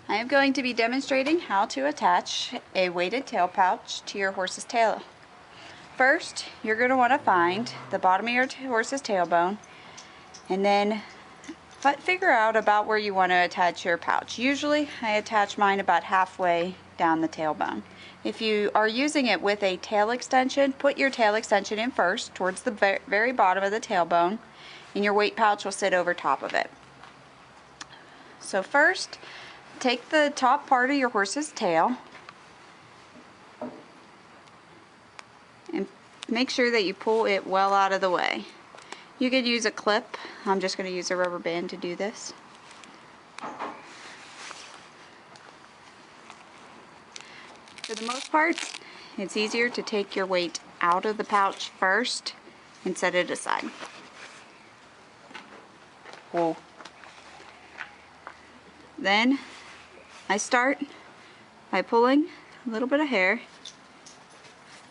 I am going to be demonstrating how to attach a weighted tail pouch to your horse's tail. First, you're going to want to find the bottom of your horse's tailbone and then figure out about where you want to attach your pouch. Usually I attach mine about halfway down the tailbone. If you are using it with a tail extension, put your tail extension in first towards the very bottom of the tailbone, and your weight pouch will sit over top of it. So first, take the top part of your horse's tail and make sure that you pull it well out of the way. You could use a clip. I'm just going to use a rubber band to do this. For the most part, it's easier to take your weight out of the pouch first and set it aside. Pull. Then I start by pulling a little bit of hair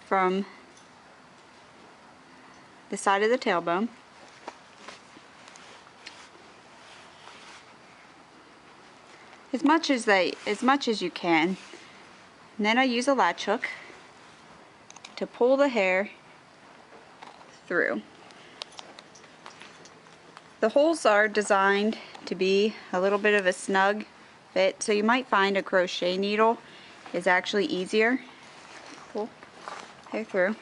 from the side of the tailbone. As much as you can. And then I use a latch hook to pull the hair through. The holes are designed to be a little bit of a snug fit, so you might find a crochet needle is actually easier. Pull hair through.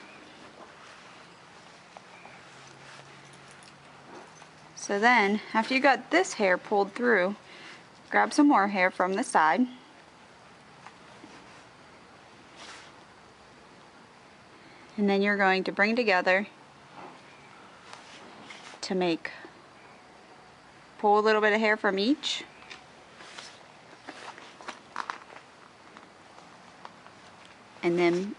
So then, after you got this hair pulled through, grab some more hair from the side. And then you're going to bring together to pull a little bit of hair from each. And then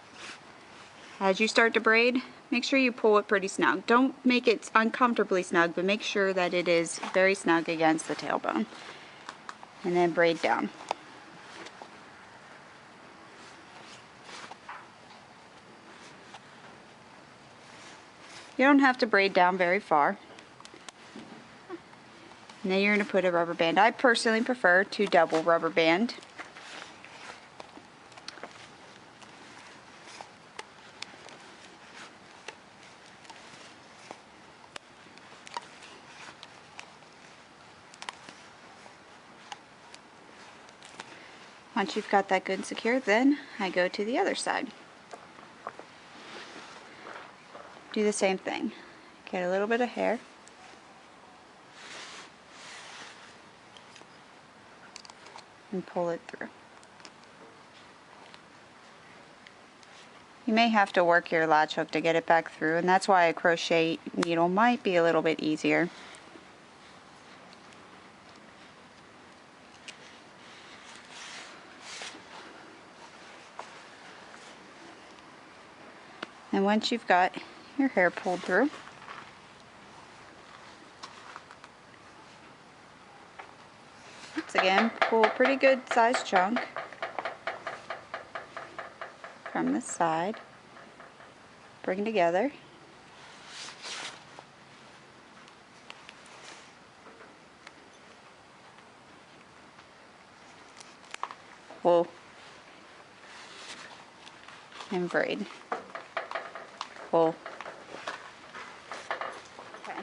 as you start to braid, make sure you pull it pretty snug. Don't make it uncomfortably snug, but make sure that it is very snug against the tailbone. And then braid down. You don't have to braid down very far. And then you're going to put a rubber band. I personally prefer to double rubber band. Once you've got that good and secure, then I go to the other side. Do the same thing. Get a little bit of hair. And pull it through. You may have to work your latch hook to get it back through, and that's why a crochet needle might be a little bit easier. And once you've got your hair pulled through, once again, pull a pretty good sized chunk from the side, bring together, pull, and braid. Pull. Okay.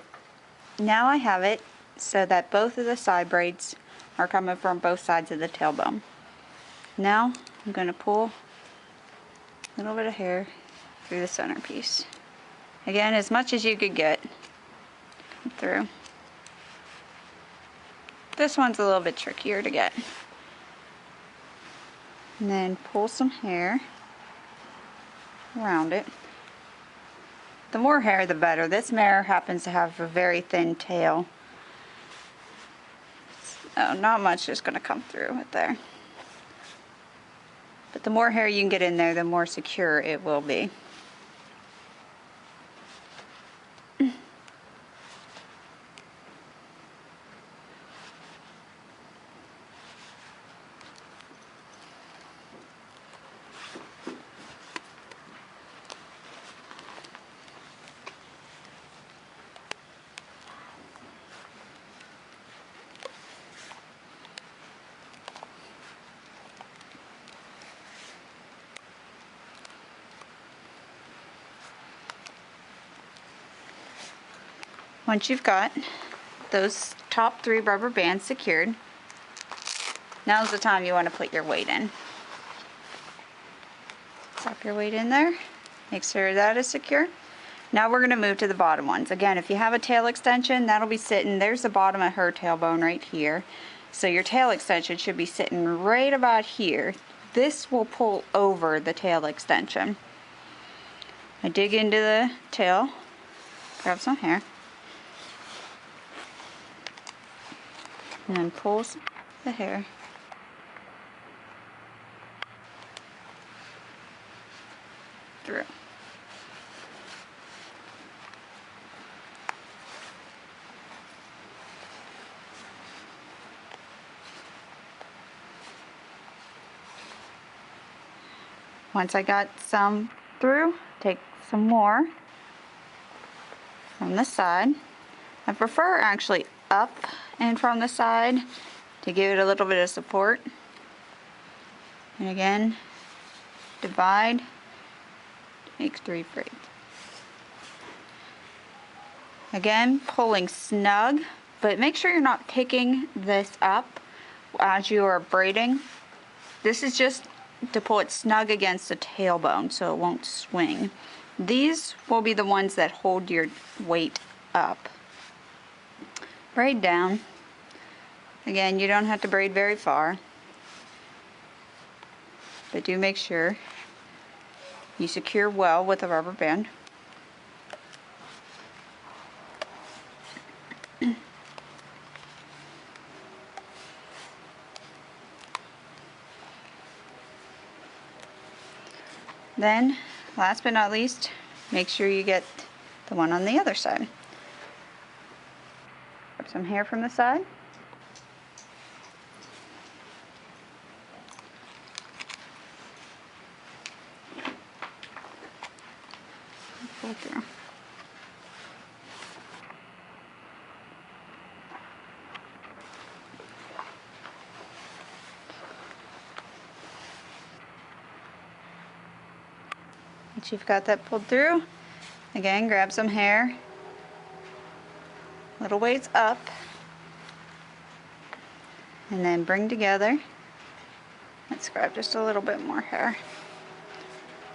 Now I have it so that both of the side braids are coming from both sides of the tailbone. Now I'm going to pull a little bit of hair through the centerpiece. Again, as much as you could get through. This one's a little bit trickier to get. And then pull some hair around it. The more hair, the better. This mare happens to have a very thin tail. So not much is going to come through it there. But the more hair you can get in there, the more secure it will be. Once you've got those top 3 rubber bands secured, now's the time you want to put your weight in. Drop your weight in there. Make sure that is secure. Now we're going to move to the bottom ones. Again, if you have a tail extension, that'll be sitting, there's the bottom of her tailbone right here. So your tail extension should be sitting right about here. This will pull over the tail extension. I dig into the tail, grab some hair, and then pull the hair through. Once I got some through, take some more from the side. I prefer actually up and from the side to give it a little bit of support. And again, divide to make 3 braids. Again, pulling snug, but make sure you're not picking this up as you are braiding. This is just to pull it snug against the tailbone so it won't swing. These will be the ones that hold your weight up. Braid down. Again, you don't have to braid very far, but do make sure you secure well with a rubber band. Then, last but not least, make sure you get the one on the other side. Grab some hair from the side. Pull through. Once you've got that pulled through, again, grab some hair, little ways up, and then bring together. Let's grab just a little bit more hair.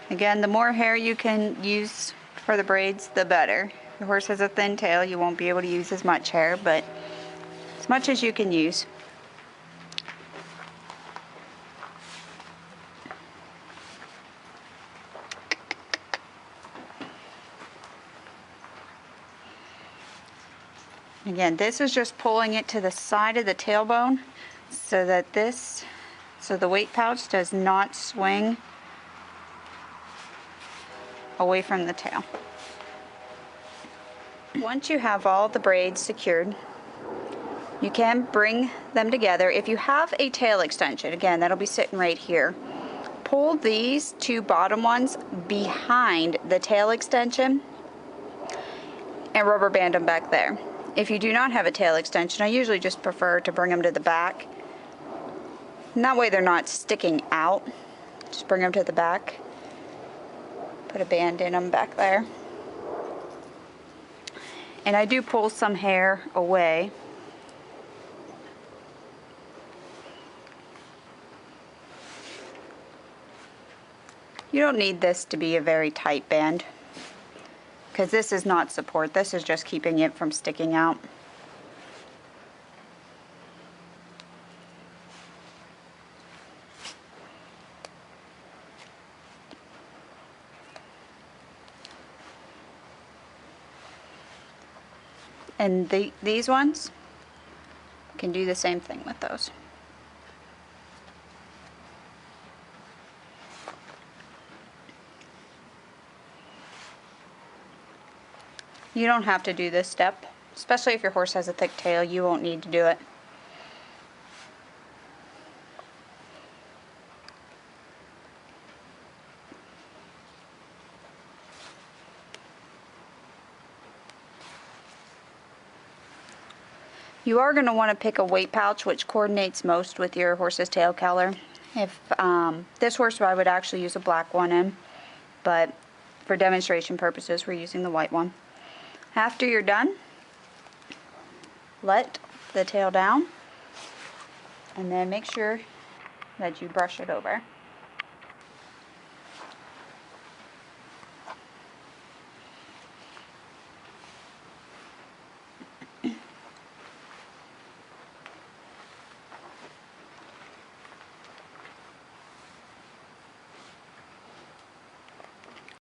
Again, the more hair you can use for the braids, the better. If your horse has a thin tail, you won't be able to use as much hair, but as much as you can use. Again, this is just pulling it to the side of the tailbone so that the weight pouch does not swing away from the tail. Once you have all the braids secured, you can bring them together. If you have a tail extension, again, that'll be sitting right here. Pull these 2 bottom ones behind the tail extension and rubber band them back there. If you do not have a tail extension, I usually just prefer to bring them to the back. And that way they're not sticking out. Just bring them to the back. Put a band in them back there. And I do pull some hair away. You don't need this to be a very tight band, because this is not support, this is just keeping it from sticking out. And these ones, can do the same thing with those. You don't have to do this step, especially if your horse has a thick tail, you won't need to do it. You are going to want to pick a weight pouch which coordinates most with your horse's tail color. If this horse, I would actually use a black one in, but for demonstration purposes we're using the white one. After you're done, let the tail down, and then make sure that you brush it over.